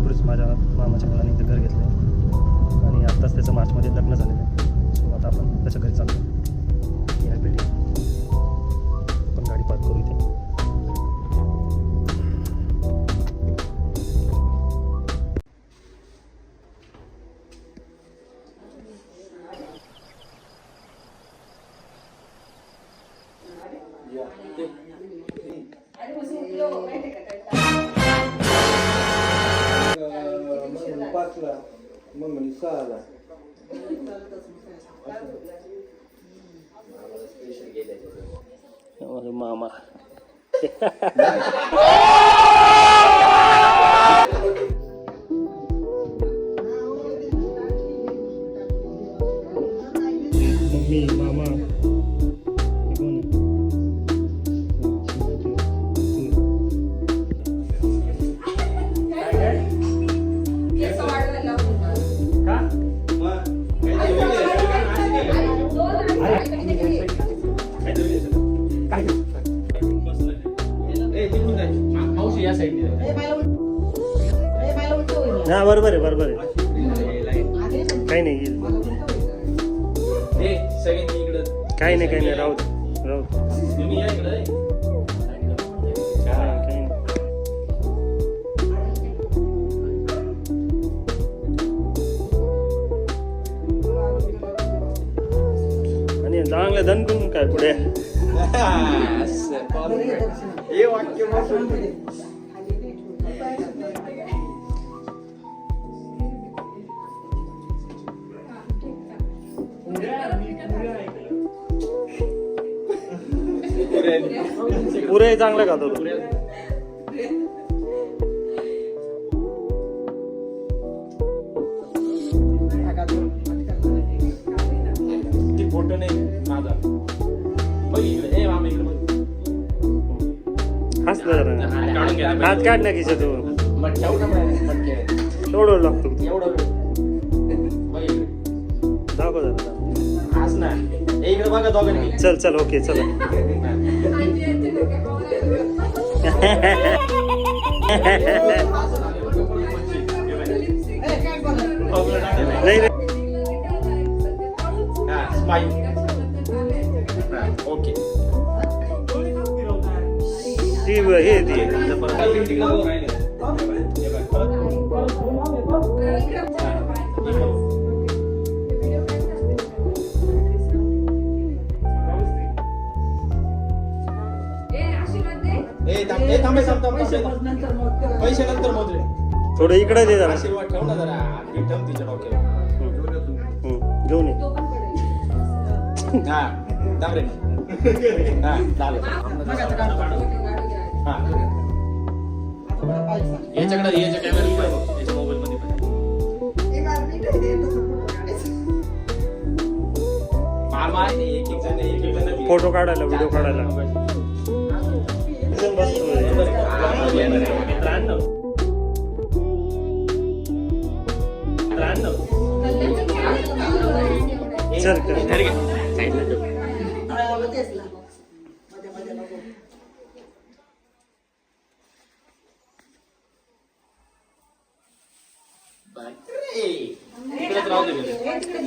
वर्षापूर्वीच माझ्या मामाच्या मुलाने इथं घर घेतलं आहे आणि आत्ताच त्याचं मार्चमध्ये लग्न झालेलं आहे. सो आता आपण त्याच्या घरी चालतो. या भेटी आपण गाडी पार्क करू इथे. मग म्हणे 6ला मामा मम्मी मामा हा बरोबर आहे काही नाही काही नाही राहू आणि चांगलं धन करून काय पुढे पुरे चांगलं खातो तू. फोटो नाही माझा हाच हात काढ ना खिशात तू तेवढं लागतो दाखव जरा चल चल ओके चला नाही ओके ती हे ती पैसे नंतर मोजले थोडं इकडे दे जरा आशीर्वाद ठेव ना जरा ठेव तिच्या डोक्यावर घेऊन ये हा दाबरे हा चालेल हा याच्याकडे याच्या कॅमेरा याच्या मोबाईल मध्ये मामा एक जण फोटो काढायला व्हिडिओ काढायला चल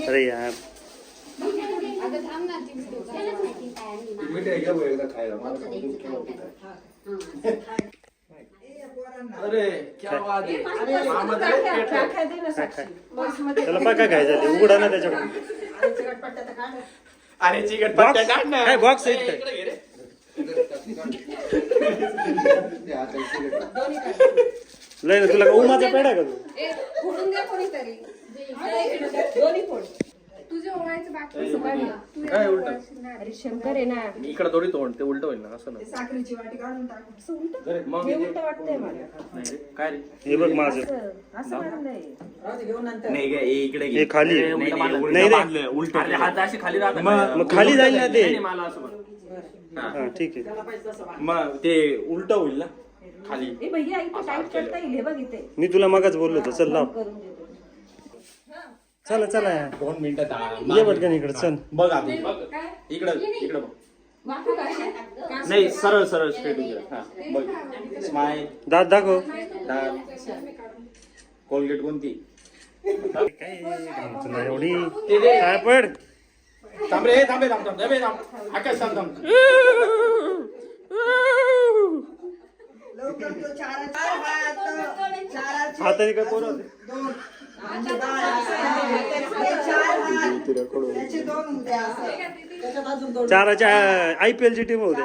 अरे यार अरे क्या बात है त्याला पाय काय खायचं ते उघडा ना त्याच्याकडून अरे चिकट पट्ट्या काढ ना काय बॉक्स आहे लय ना तुला उमाचा पेढा का तू फोडून द्या कोणीतरी दोन्ही फोड तुझे ओवायचं बाकी काय उलट अरे शंकर आहे ना इकडे थोडी तोंड ते उलट होईल ना असं ना साखरेची वाटी काढून टाक असं उलट मग हे उलट वाटतंय मला नाही रे, काय रे हे बघ माझं असं नाही नाही गे इकडे हे खाली नाही रे उलट हात असे खाली राहतात मग खाली जाईल ना ते नाही, मला असं म्हण. हा ठीक आहे मग ते उलट होईल ना खाली ए भैया इथे टाईट करता येईल हे बघ इथे मी तुला मगच बोललो होतो चल लाव करून देतो चला चला 2 मिनिटं ये पटकन इकडे चल बघ आधी इकडं बघ वाकू काय नाही सरळ सरळ स्ट्रेट उभे हा बघ स्माइल दात दाखव कोलगेट कोणती काय घामाचं नाही एवढी काय पड थांब रे थांब आकाश थांब हाताने काय पोरं होते चाराच्या IPL ची टीम होते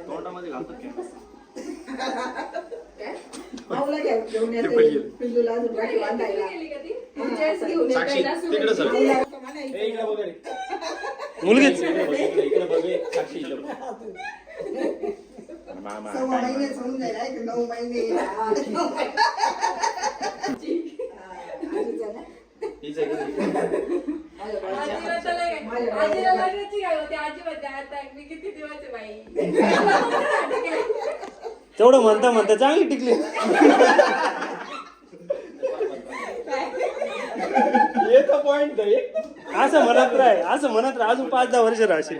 तोंडामध्ये घालतात साक्षी तिकडे सर इकडे वगैरे मुलगीच इकडे बघे साक्षी मामा 6 महिने होऊन जाईल 9 महिने तेवढं म्हणता म्हणता चांगली टिकली पॉइंट असं म्हणत राह अजून 5-10 वर्ष राहशील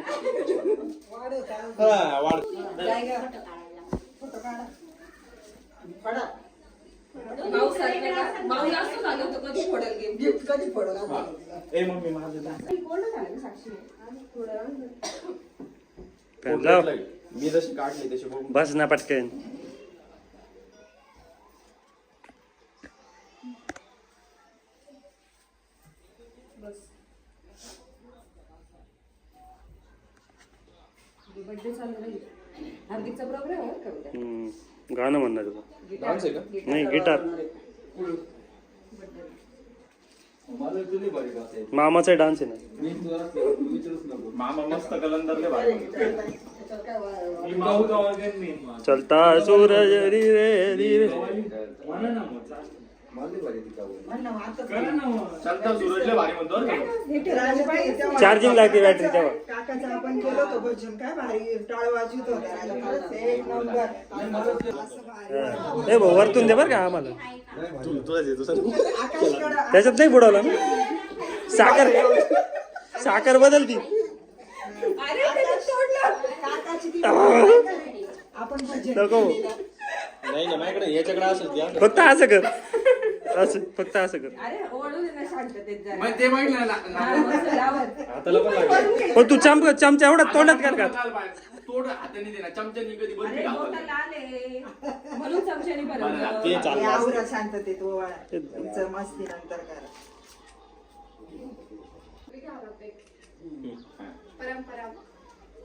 कधी फोडला मम्मी माझं जाऊ मी जशी काढली तशी बघू बस ना पटकन हार्दिकचा प्रोग्राम आहे का उद्या? गाणं म्हणणार तुला डान्स आहे का नाही गिटार माझं तुझी बरी गाते मामाचा डान्स आहे ना मी तुला विचारूच नको मामा मस्त कलंदरले भारी मी गाऊ मी चलता सूरज धीरे धीरे चलता सूरजले भारी म्हणतो चार्जिंग लागते बॅटरी तेव्हा काकाचं आपण केलं होतं भजन काय भारी टाळ वाजवित होता खरंच एक नंबर ए भाऊ वरतून दे बरं का आम्हाला तुला देतो सर आकाशकडं त्याच्यात नाही बुडवलं ना साखर बदलती काकाची ती आपण भजन नको नाही माझ्याकडे याच्याकडे असेल द्या फक्त असं कर फक्त असं कर अरे ओळून ना शांततेत जरा. मग ते बघ ना हा, मस्त लावत. हाताला पण लागेल पण तू चमचा एवढा तोंडात कर का तोड हाताने दे ना चमच्यानी कधी बंद अरे बोटं लाल आहे. म्हणून चमच्याने बनवलं. ते चाललं आवरा शांततेत ओवाळा तुमचं मस्ती नंतर करा परंपरा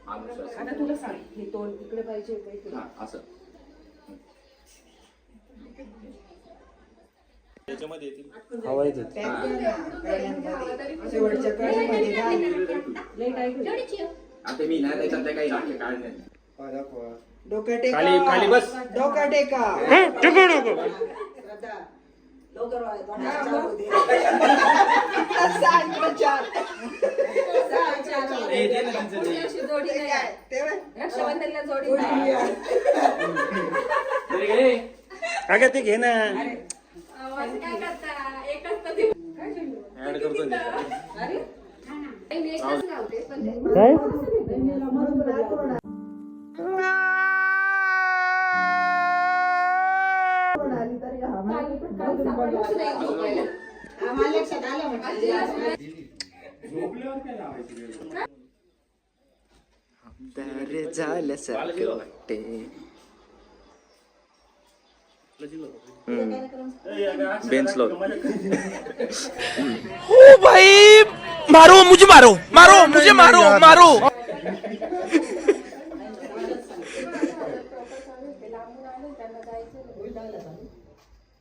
आता तुला सांग हे तोंड इकडे पाहिजे का इकडे? असं त्याच्यामध्ये येतील हवा येते शेवटच्या कळीमध्ये घाल. लई टाईट होईल. आता मी ना त्याच्यात काही राखे काढले डोकं टेका खाली बस डोकं टेका नको नको लवकर चालू दे. सहा इकडं चार. ए, दे ना तिचं दे. अशी जोडी ते नाही. काय? ते बघ. रक्षाबंधनला जोडी जोडी नाही. आहे. दे गे. अगं ते घे ना असं काय करता? एकच तर ते- काय जेवलो? ऍड करतो ना. अरे? नाही, मी एकच लावते, पण ते- काय आली तरी हा. काल सापडलंच नाही झोपायला. आम्हाला लक्षात आलं म्हटलं. झाल्यासारखं वाटते बेंचलो ओ भाई मारो मुझे मारो मुझे मारो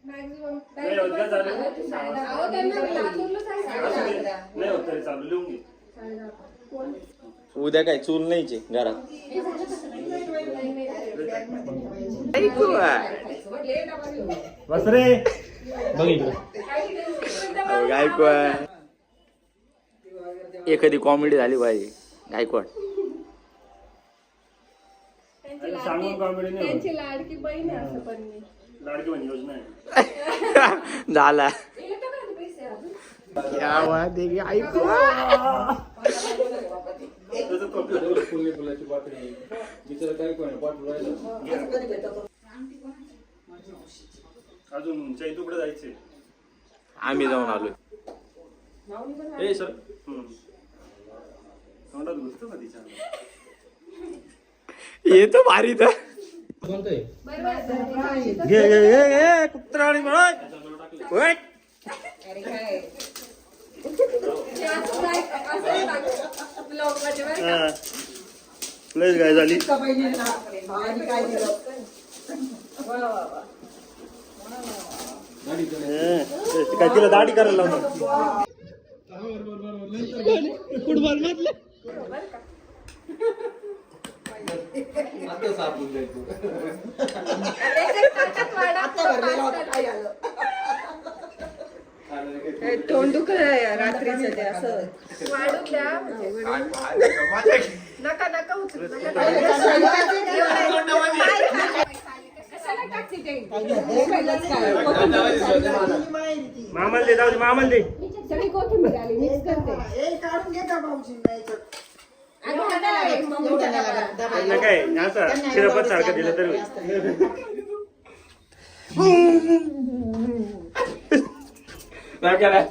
Maximum. नाही होत का चालू? अहो, त्यांना लातूरलाच आहे. नाही होत तरी चालू लिहून घे उद्या काय चूल नाहीचे घरात बस रे बघितलं गायकवाड एखादी कॉमेडी झाली पाहिजे गायकवाड सांगून कॉमेडी नाही होत. त्यांची लाडकी बहीण आहे असं पण मी. लाडकी बहीण योजना आहे झाला हिला तर काय पैसे अजून? क्या बात आहे गायकवाड फुलाची बाटली बिचारा काही कोणी पाठवून राहिलं. अजून चै तुकडे जायचे. आम्ही जाऊन आलोय. ए सर तोंडात घुसतो का तिच्या? येतो भारी तर. कोणतं घे घे घे घे कुत्रा आणि म्हणा. ओय. अरे काय ब्लॉगमध्ये बरं का? हा. लयच गाय झाली. का पाहिजे ना भावानी काय दिलं वा वा वा काय तिला दाढी करायला लावणार. आता सापडून जायचं. त्याच्यात ताटात वाढा, आता भरलेला होता काय झालं तोंड दुखलं रात्रीचं ते असं वाढून द्या म्हणजे. नका नका उचलू नका. कशाला टाकते ते? मामाला दे, जाऊ दे मामाला दे. सगळी कोथिंबीर आली मिक्स करते. ए काढून घे का भाऊजी आणि हाताला एक मम्मीच्या डब्याला. त्यांना काय असं शिरपत सारखं दिलं तरी होईल. काय करा